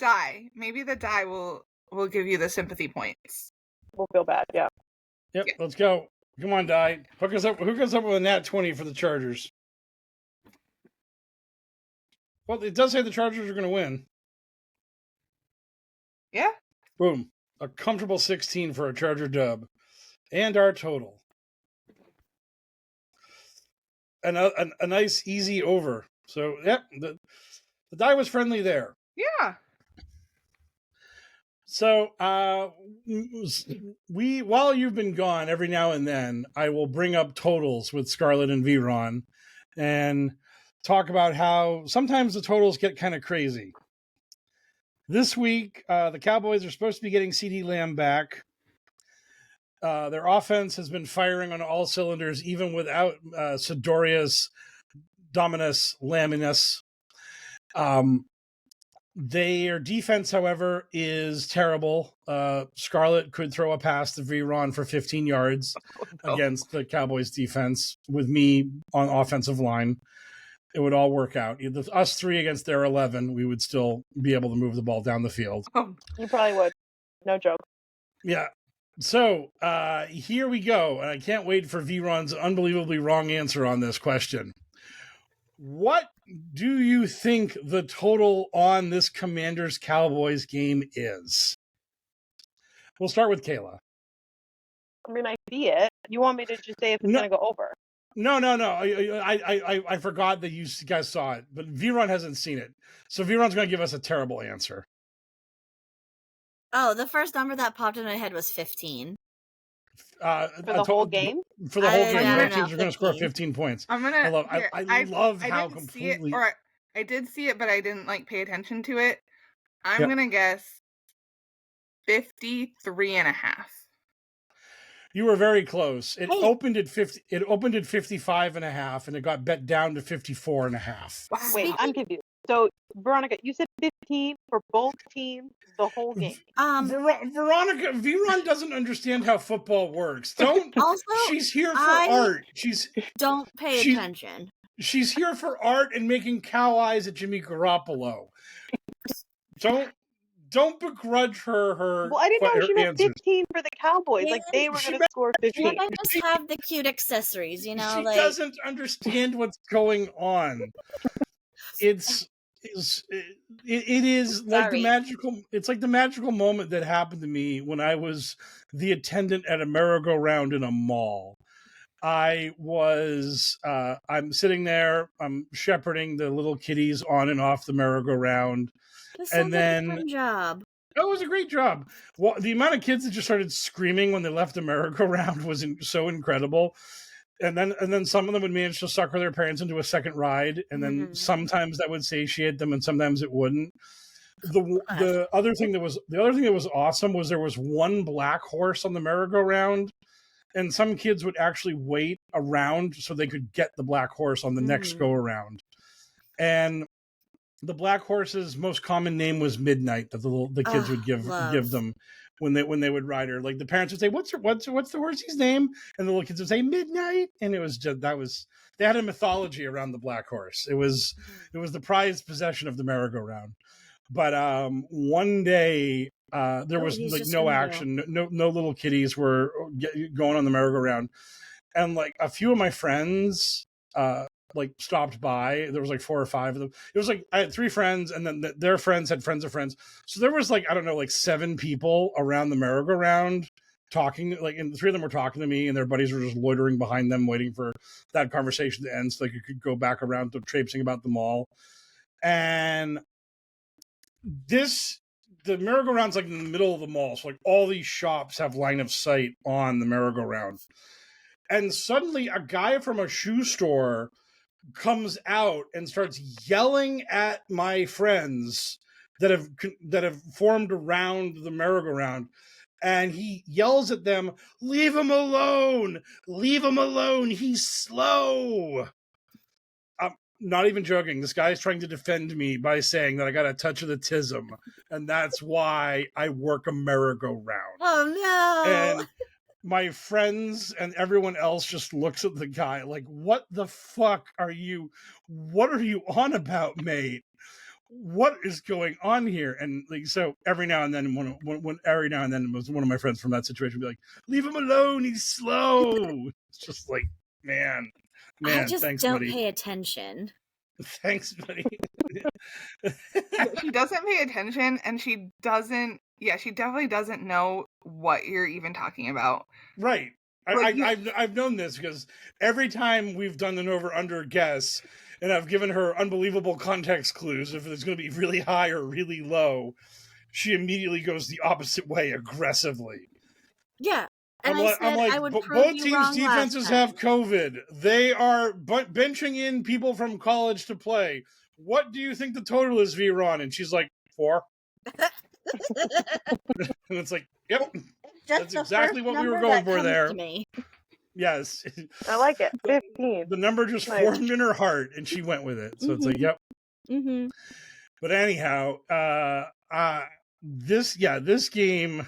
die will give you the sympathy points. We'll feel bad. Yeah. Yep, Yeah. let's go. Come on, Die. Hook us up with a nat 20 for the Chargers. Well, it does say the Chargers are going to win. Yeah. Boom. A comfortable 16 for a Charger dub. And our total. And a nice, easy over. So, yep, the Die was friendly there. Yeah. So, while you've been gone, every now and then, I will bring up totals with Scarlett and Veron and talk about how sometimes the totals get kind of crazy. This week, the Cowboys are supposed to be getting CeeDee Lamb back. Their offense has been firing on all cylinders, even without Sidorius Dominus Laminus. Their defense, however, is terrible. Scarlett could throw a pass to Veron for 15 yards against the Cowboys defense with me on offensive line. It would all work out. Us 3 against their 11, we would still be able to move the ball down the field. You probably would. No joke. Yeah. So here we go. And I can't wait for Veron's unbelievably wrong answer on this question. What do you think the total on this Commanders-Cowboys game is? We'll start with Kayla. I mean, I see it. You want me to just say if it's No, going to go over? no. I forgot that you guys saw it, but V-Ron hasn't seen it. So V-Ron's going to give us a terrible answer. Oh, the first number that popped in my head was 15. For the whole game? For the whole game, I both don't teams know, are going to score 15. 15 points. I'm gonna. I love how didn't completely. see it, or I did see it, but I didn't like pay attention to it. I'm Yep. gonna guess 53.5. You were very close. It Hey. opened at 50. It opened at 55.5, and it got bet down to 54.5. Wow. Wait, Speaking- I'm confused. So, Veronica, you said 15 for both teams the whole game. Veronica, V-Ron doesn't understand how football works. Don't. Also, She's here for I art. don't pay she's- attention. She's here for art and making cow eyes at Jimmy Garoppolo. Don't begrudge her. Well, I didn't know her she meant answers. 15 for the Cowboys. Like, they were She going to score 15. Can't I just have the cute accessories, you know? She Like, doesn't understand what's going on. It is like Sorry. it's like the magical moment that happened to me when I was the attendant at a merry-go-round in a mall. I'm sitting there, I'm shepherding the little kitties on and off the merry-go-round. this and sounds like then- a fun job. Oh, it was a great job. Well, the amount of kids that just started screaming when they left the merry-go-round was so incredible. And then some of them would manage to sucker their parents into a second ride, and then sometimes that would satiate them, and sometimes it wouldn't. The other thing that was awesome was there was one black horse on the merry-go-round, and some kids would actually wait around so they could get the black horse on the next go around. And the black horse's most common name was Midnight that the kids would give them when they would ride her. Like the parents would say, "What's the horse's name?" And the little kids would say, "Midnight." And it was just they had a mythology around the black horse. It was the prized possession of the merry-go-round. But one day there was like no action, no little kitties were going on the merry-go-round, and like a few of my friends like stopped by. There was like 4 or 5 of them. It was like I had 3 friends, and then their friends had friends of friends. So there was like, I don't know, like 7 people around the merry-go-round talking, like, and 3 of them were talking to me, and their buddies were just loitering behind them, waiting for that conversation to end so they could go back around to traipsing about the mall. And the merry-go-round's like in the middle of the mall, so like all these shops have line of sight on the merry-go-round. And suddenly a guy from a shoe store comes out and starts yelling at my friends that have formed around the merry-go-round, and he yells at them, "Leave him alone! Leave him alone! He's slow!" I'm not even joking. This guy is trying to defend me by saying that I got a touch of the tism, and that's why I work a merry-go-round. Oh no! And my friends and everyone else just looks at the guy like, what the fuck are you on about, mate? What is going on here? And like, so every now and then every now and then was one of my friends from that situation be like, "Leave him alone, he's slow." It's just like, man, I just thanks, don't buddy. pay attention. Thanks, buddy. She doesn't pay attention, and she definitely doesn't know what you're even talking about. Right. I've known this because every time we've done an over-under guess, and I've given her unbelievable context clues if it's going to be really high or really low, she immediately goes the opposite way aggressively. Yeah. And I'm like, I would prove both you teams' wrong defenses last time. have COVID. They are benching in people from college to play. What do you think the total is, V-Ron? And she's like, 4. And it's like, yep. That's exactly what we were going for there. Yes. I like it. 15. The number just formed in her heart, and she went with it. So it's like, yep. Mm-hmm. But anyhow, this game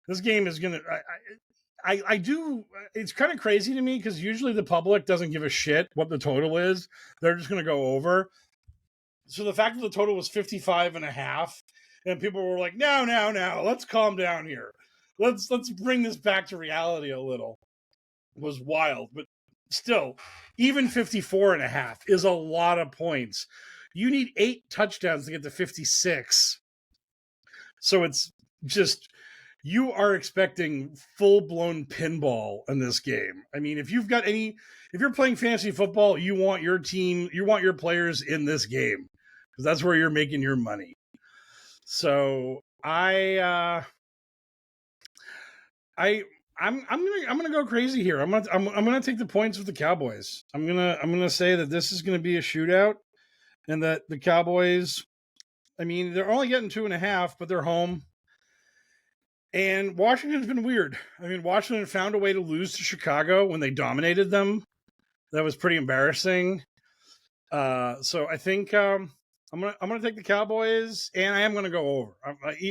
is gonna. I do. It's kind of crazy to me because usually the public doesn't give a shit what the total is. They're just gonna go over. So the fact that the total was 55.5, and people were like, "No, let's calm down here. Let's bring this back to reality a little," was wild. But still, even 54.5 is a lot of points. You need 8 touchdowns to get to 56. So it's just, you are expecting full-blown pinball in this game. I mean, if you're playing fantasy football, you want your team, you want your players in this game because that's where you're making your money. So I'm gonna go crazy here. I'm gonna take the points with the Cowboys. I'm gonna say that this is gonna be a shootout, and that the Cowboys, I mean, they're only getting 2.5, but they're home. And Washington's been weird. I mean, Washington found a way to lose to Chicago when they dominated them. That was pretty embarrassing. So I think I'm gonna take the Cowboys, and I am gonna go over.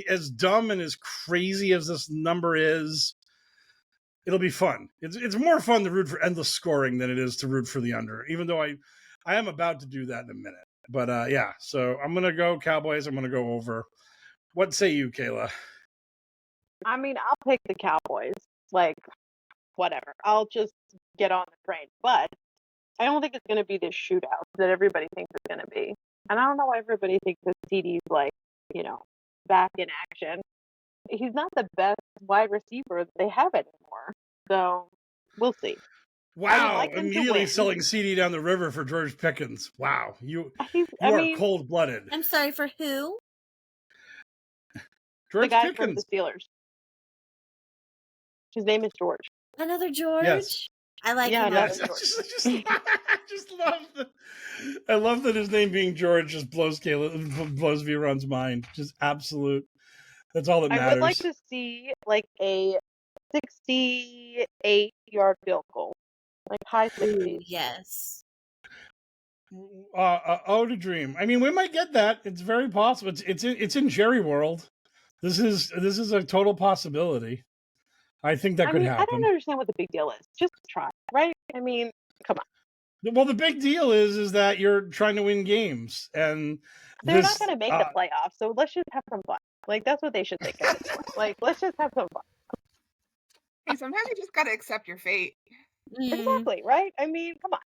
As dumb and as crazy as this number is, it'll be fun. It's more fun to root for endless scoring than it is to root for the under. Even though I am about to do that in a minute. But yeah, so I'm gonna go Cowboys. I'm gonna go over. What say you, Kayla? I mean, I'll pick the Cowboys. Like, whatever. I'll just get on the train. But I don't think it's going to be this shootout that everybody thinks it's going to be. And I don't know why everybody thinks that CD's like, back in action. He's not the best wide receiver that they have anymore. So we'll see. Wow, like immediately selling CD down the river for George Pickens. Wow, you are cold-blooded. I'm sorry, for who? George the guy Pickens. from the Steelers. His name is George. Another George? Yes. I like him. I love that his name being George just blows V-Run's mind. Just absolute. That's all that matters. I would like to see like a 68-yard field goal. Like high 60s. Yes. To dream. I mean, we might get that. It's very possible. It's in Jerry World. This is a total possibility. I think that could happen. I don't understand what the big deal is. Just try, right? I mean, come on. Well, the big deal is that you're trying to win games, and they're not going to make the playoffs. So let's just have some fun. Like that's what they should think of. Like let's just have some fun. Hey, sometimes you just got to accept your fate. Exactly, right? I mean, come on.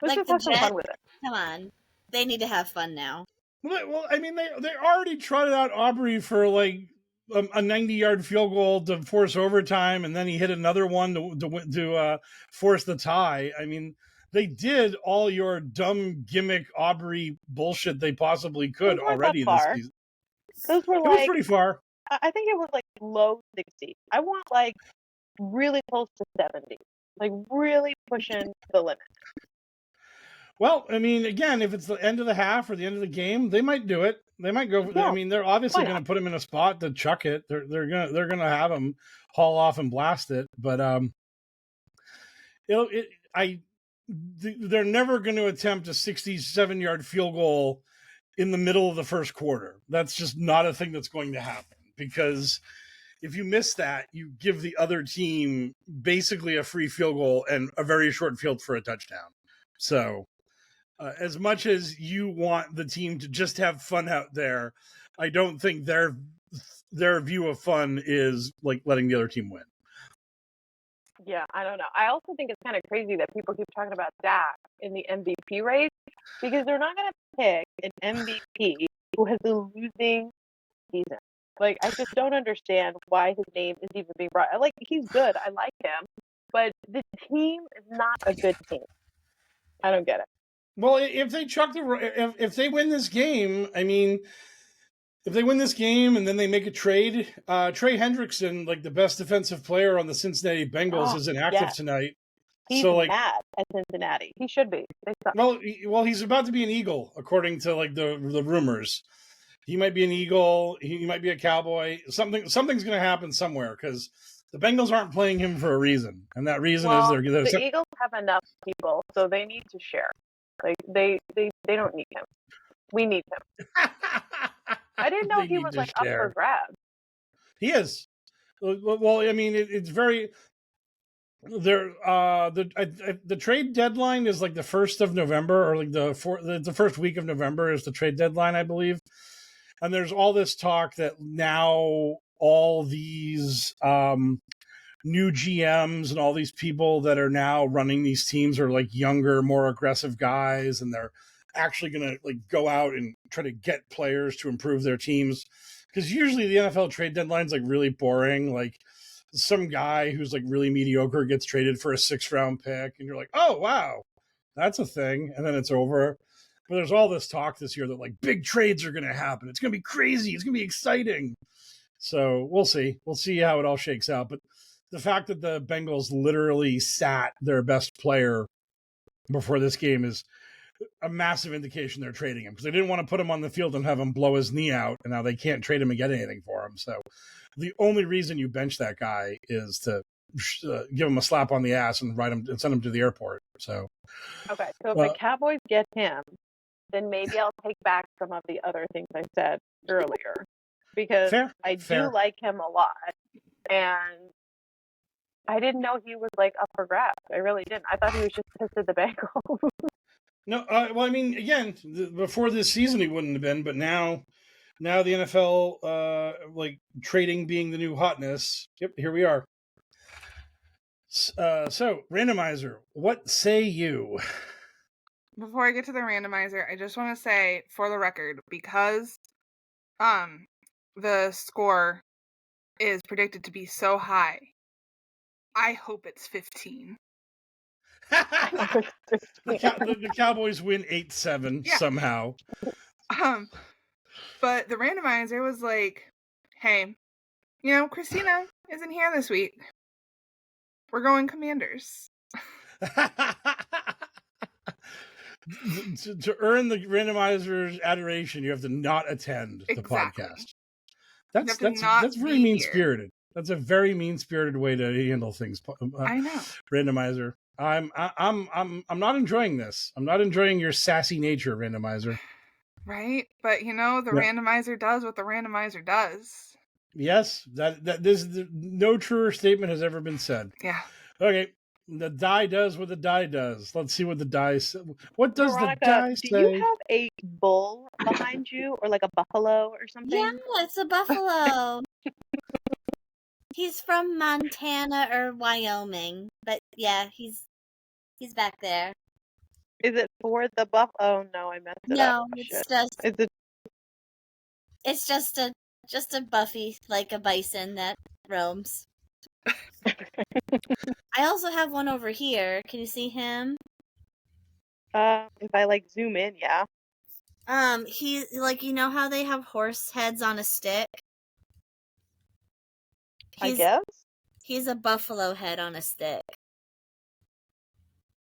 Let's just have some fun with it. Come on. They need to have fun now. Well, I mean, they already trotted out Aubrey for like a 90-yard field goal to force overtime, and then he hit another one to force the tie. I mean, they did all your dumb gimmick Aubrey bullshit they possibly could already this season. Those were it was pretty far. I think it was like low 60. I want like really close to 70. Like really pushing the limit. Well, I mean, again, if it's the end of the half or the end of the game, they might do it. They might go. Yeah. I mean, they're obviously going to put him in a spot to chuck it. They're gonna have him haul off and blast it. But they're never going to attempt a 67-yard field goal in the middle of the first quarter. That's just not a thing that's going to happen, because if you miss that, you give the other team basically a free field goal and a very short field for a touchdown. So as much as you want the team to just have fun out there, I don't think their view of fun is like letting the other team win. Yeah, I don't know. I also think it's kind of crazy that people keep talking about Dak in the MVP race, because they're not going to pick an MVP who has a losing season. Like, I just don't understand why his name is even being brought. Like, he's good. I like him. But the team is not a good team. I don't get it. Well, if they win this game, I mean, if they win this game and then they make a trade, Trey Hendrickson, like the best defensive player on the Cincinnati Bengals, is inactive tonight. He's mad at Cincinnati. He should be. Well, he's about to be an Eagle, according to like the rumors. He might be an Eagle. He might be a Cowboy. Something's going to happen somewhere, because the Bengals aren't playing him for a reason, and that reason is they're the Eagles have enough people, so they need to share. Like they don't need him. We need him. I didn't know he was like up for grabs. He is. Well, I mean, it's very. The trade deadline is like the 1st of November, or like the first week of November is the trade deadline, I believe. And there's all this talk that now all these new GMs and all these people that are now running these teams are like younger, more aggressive guys, and actually going to like go out and try to get players to improve their teams. Because usually the NFL trade deadline's like really boring. Like some guy who's like really mediocre gets traded for a 6th-round pick, and you're like, oh wow, that's a thing, and then it's over. But there's all this talk this year that like big trades are going to happen. It's going to be crazy. It's going to be exciting. So we'll see. We'll see how it all shakes out. But the fact that the Bengals literally sat their best player before this game is a massive indication they're trading him, because they didn't want to put him on the field and have him blow his knee out, and now they can't trade him and get anything for him. So the only reason you bench that guy is to give him a slap on the ass and ride him and send him to the airport. So Okay, so if the Cowboys get him, then maybe I'll take back some of the other things I said earlier, because I do like him a lot, and I didn't know he was like up for grabs. I really didn't. I thought he was just pissed at the Bengals. No, well, I mean, again, before this season he wouldn't have been, but now the NFL, like trading being the new hotness. Yep, here we are. So, randomizer, what say you? Before I get to the randomizer, I just want to say, for the record, because the score is predicted to be so high, I hope it's 15. The Cowboys win 8-7 somehow. But the randomizer was like, hey, Christina isn't here this week. We're going Commanders. To earn the randomizer's adoration, you have to not attend the podcast. That's very mean-spirited. That's a very mean-spirited way to handle things. I know. Randomizer. I'm not enjoying this. I'm not enjoying your sassy nature, randomizer. Right? But the randomizer does what the randomizer does. Yes, that this no truer statement has ever been said. Yeah. Okay. The die does what the die does. Let's see what the die says. What does Veronica, the die say? do you have a bull behind you, or like a buffalo or something? Yeah, it's a buffalo. He's from Montana or Wyoming, but yeah, he's back there. Is it for the buff? Oh no, I messed it up. No, it's just a buffy, like a bison that roams. I also have one over here. Can you see him? If I zoom in, yeah. He how they have horse heads on a stick? I guess. He's a buffalo head on a stick.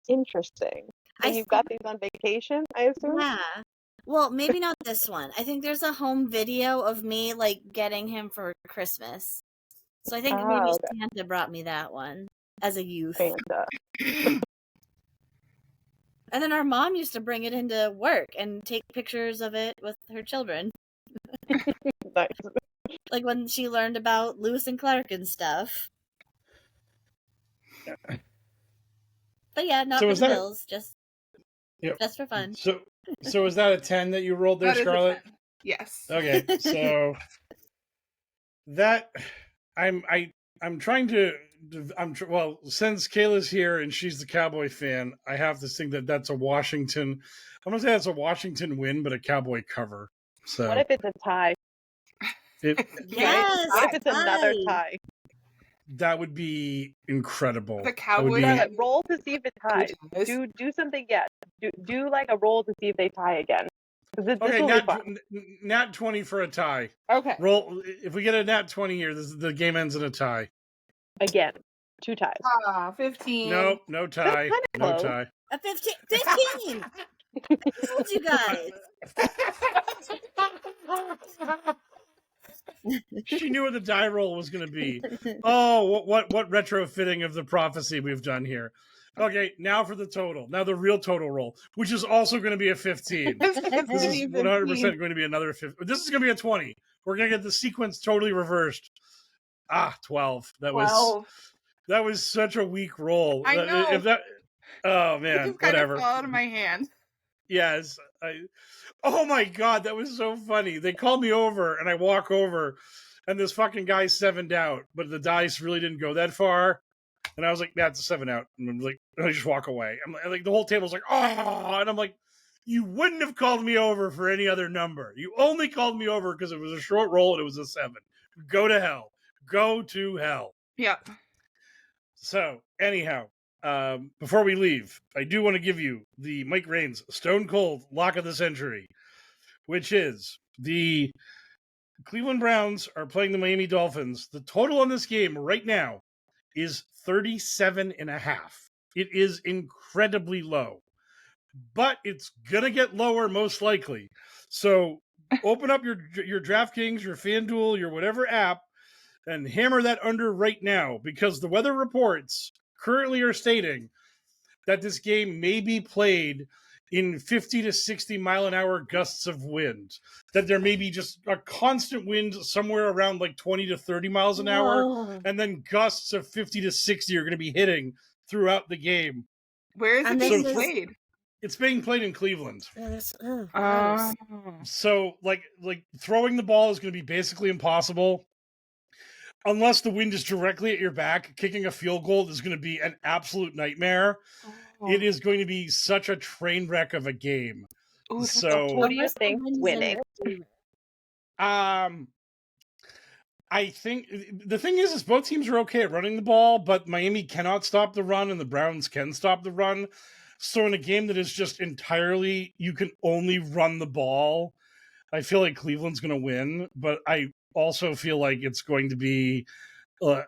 Interesting. And you've got these on vacation, I assume? Yeah. Well, maybe not this one. I think there's a home video of me getting him for Christmas. So I think maybe Santa brought me that one as a youth. Santa. And then our mom used to bring it into work and take pictures of it with her children. Nice. Like when she learned about Lewis and Clark and stuff. But yeah, not for the bills, just for fun. So is that a 10 that you rolled there, Scarlett? Yes. Okay, so that I'm trying to since Kayla's here and she's the Cowboy fan, I have this thing that's a Washington. I'm gonna say that's a Washington win, but a Cowboy cover. So what if it's a tie? Yes. What if it's another tie? That would be incredible. The Cowboys roll to see if it ties. Do something yet. Do like a roll to see if they tie again. Okay, nat 20 for a tie. Okay. Roll if we get a nat 20 here, the game ends in a tie. Again. 2 ties. 15. Nope, no tie. No tie. A 15. 15! I told you guys. She knew what the die roll was going to be. Oh, what retrofitting of the prophecy we've done here. Okay, now for the total. Now the real total roll, which is also going to be a 15. This is 100% going to be another 15. This is going to be a 20. We're going to get the sequence totally reversed. 12. That was such a weak roll. I know. Oh man, it just whatever. Kind of fell out of my hand. Yes. Oh my God, that was so funny. They called me over and I walk over and this fucking guy's 7'd out, but the dice really didn't go that far. And I was like, that's a 7 out. And I'm like, I just walk away. I'm like, the whole table's like, oh, and I'm like, You wouldn't have called me over for any other number. You only called me over because it was a short roll and it was a 7. Go to hell. Go to hell. Yep. So, anyhow, before we leave, I do want to give you the Mike Raines Stone Cold Lock of the Century, which is the Cleveland Browns are playing the Miami Dolphins. The total on this game right now is 37.5. It is incredibly low, but it's going to get lower most likely. So open up your DraftKings, your FanDuel, your whatever app, and hammer that under right now, because the weather reports currently are stating that this game may be played in 50 to 60 mile an hour gusts of wind, that there may be just a constant wind somewhere around like 20 to 30 miles an hour, Whoa. and then gusts of 50 to 60 are going to be hitting throughout the game. Where is it And being this is- played? It's being played in Cleveland. Gross. So like throwing the ball is going to be basically impossible unless the wind is directly at your back. Kicking a field goal is going to be an absolute nightmare. It is going to be such a train wreck of a game. Ooh, So Who do you Unless the think wind's in winning? your favor. I think the thing is both teams are okay at running the ball, but Miami cannot stop the run and the Browns can stop the run. So in a game that is just entirely, you can only run the ball, I feel like Cleveland's going to win, but I also feel like it's going to be like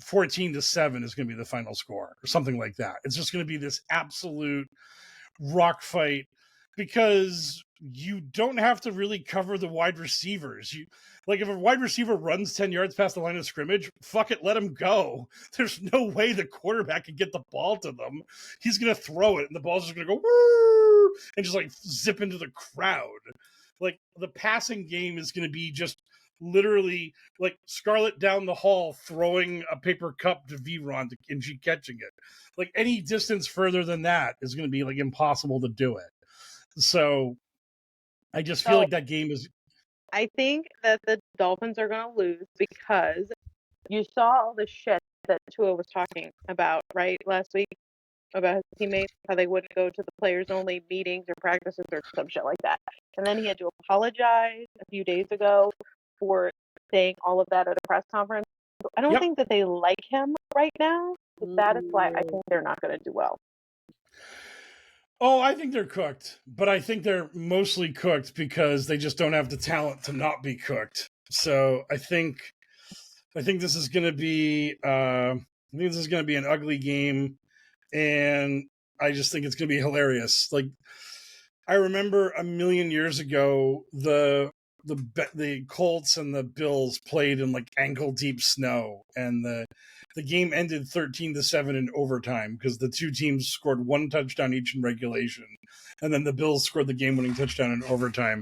14-7 is going to be the final score or something like that. It's just going to be this absolute rock fight because you don't have to really cover the wide receivers. You like if a wide receiver runs 10 yards past the line of scrimmage, fuck it, let him go. There's no way the quarterback can get the ball to them. He's going to throw it and the ball's just going to go woo, and just like zip into the crowd. Like the passing game is going to be just literally like Scarlett down the hall throwing a paper cup to V-Ron and she catching it. Like any distance further than that is going to be like impossible to do it. So I just feel like that game is. I think that the Dolphins are going to lose because you saw all the shit that Tua was talking about, right, last week about his teammates, how they wouldn't go to the players-only meetings or practices or some shit like that. And then he had to apologize a few days ago for saying all of that at a press conference. I don't think that they like him right now. So that is why I think they're not going to do well. Oh, I think they're cooked, but I think they're mostly cooked because they just don't have the talent to not be cooked. So I think this is going to be an ugly game, and I just think it's going to be hilarious. Like I remember a million years ago, the Colts and the Bills played in like ankle deep snow, and the game ended 13-7 in overtime because the two teams scored one touchdown each in regulation, and then the Bills scored the game-winning touchdown in overtime.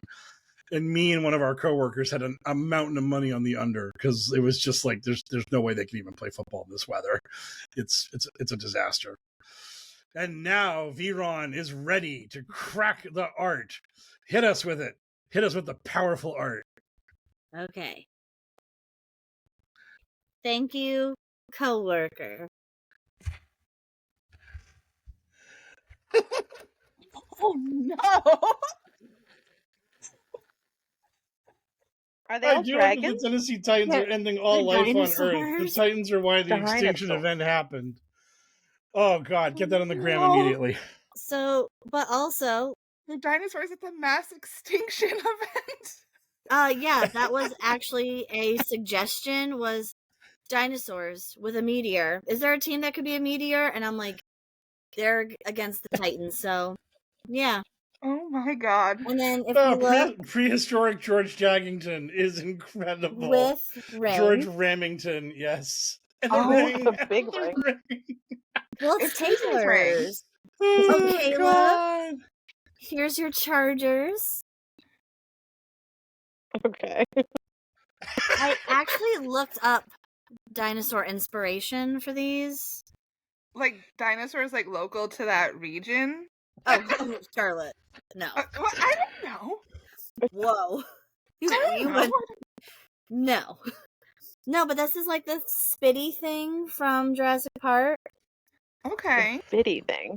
And me and one of our coworkers had a mountain of money on the under because it was just like there's no way they can even play football in this weather. It's a disaster. And now V-Ron is ready to crack the art. Hit us with it. Hit us with the powerful art. Okay. Thank you, coworker. Oh no! Are they all I do like that dragons? the Tennessee Titans are ending all The life on Earth. The dinosaurs? Titans are why the extinction Dinosaurs. event happened. Oh God, get that on the gram No. immediately. So, but also, The dinosaurs at the mass extinction event. yeah, that was actually a suggestion, was dinosaurs with a meteor. Is there a team that could be a meteor? And I'm like, they're against the Titans, so yeah. Oh my god. And then if you look Prehistoric George Jaggington is incredible. with Ray, George Ramington, yes. And Oh, ring. the big ring. well, It's it's Christmas ring. Taylor's. Oh, Caleb. God. Here's your Chargers. Okay. I actually looked up dinosaur inspiration for these. Like dinosaurs, like local to that region. Oh, Charlotte. No. Well, I don't know. Whoa. I don't know. No. No, but this is like the spitty thing from Jurassic Park. Okay. Bitty thing.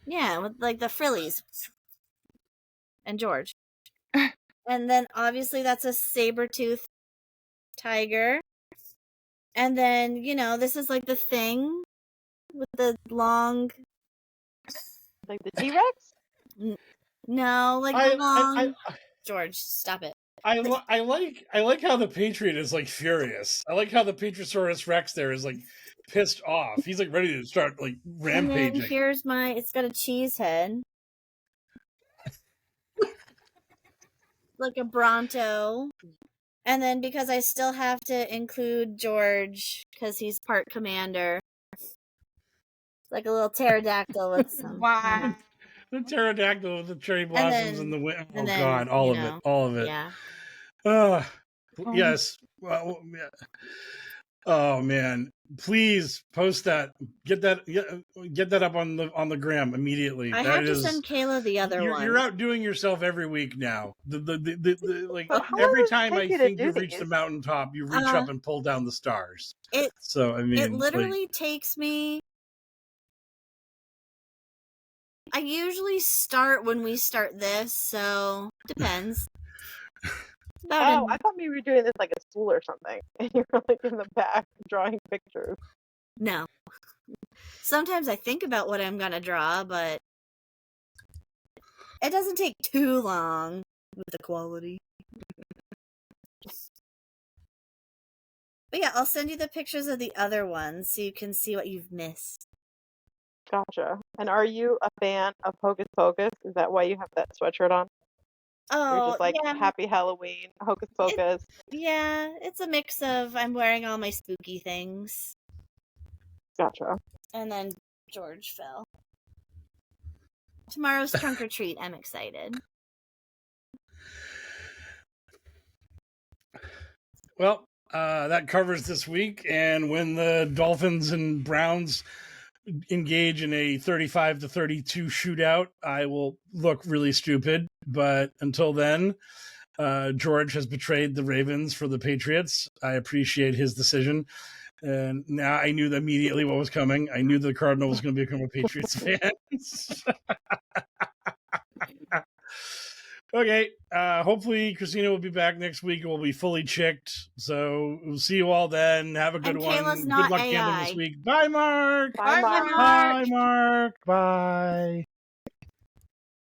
Yeah, with like the frillies. and George. And then obviously that's a saber-toothed tiger. And then, this is like the thing with the long... Like the T-Rex? No, like the long... George, stop it. I like how the Patriot is like furious. I like how the Patriosaurus Rex there is like pissed off. He's like ready to start like rampaging. And then here's it's got a cheese head. Like a Bronto. And then because I still have to include George, because he's part commander. Like a little pterodactyl with some... Wow. The pterodactyl with the cherry blossoms and the wind. Oh, then, God, all of it. Yeah. Yes. Well, yeah. Oh man, please post that. Get that up on the gram immediately. I have to send Kayla the other one. You're outdoing yourself every week now. Like But how every long does it time I take you to think do you've reached the these? mountaintop, you reach up and pull down the stars. So I mean, it literally takes me... I usually start when we start this, so depends. I thought maybe we were doing this like a school or something, and you were like in the back drawing pictures. No. Sometimes I think about what I'm gonna draw, but it doesn't take too long with the quality. But yeah, I'll send you the pictures of the other ones so you can see what you've missed. Gotcha. And are you a fan of Hocus Pocus? Is that why you have that sweatshirt on? Oh, You're just like, yeah. Happy Halloween, Hocus Pocus. Yeah, it's a mix of I'm wearing all my spooky things. Gotcha. And then George fell. Tomorrow's trunk or treat. I'm excited. Well, that covers this week. And when the Dolphins and Browns engage in a 35-32 shootout, I will look really stupid. But until then, George has betrayed the Ravens for the Patriots. I appreciate his decision. And now I knew immediately what was coming. I knew the Cardinal was going to become a Patriots fan. Okay. Hopefully Christina will be back next week. We'll be fully chicked. So we'll see you all then. Have a good one. Kayla's Good not luck AI. gambling this week. Bye, Mark. Bye, Mark. Bye, Mark. Bye.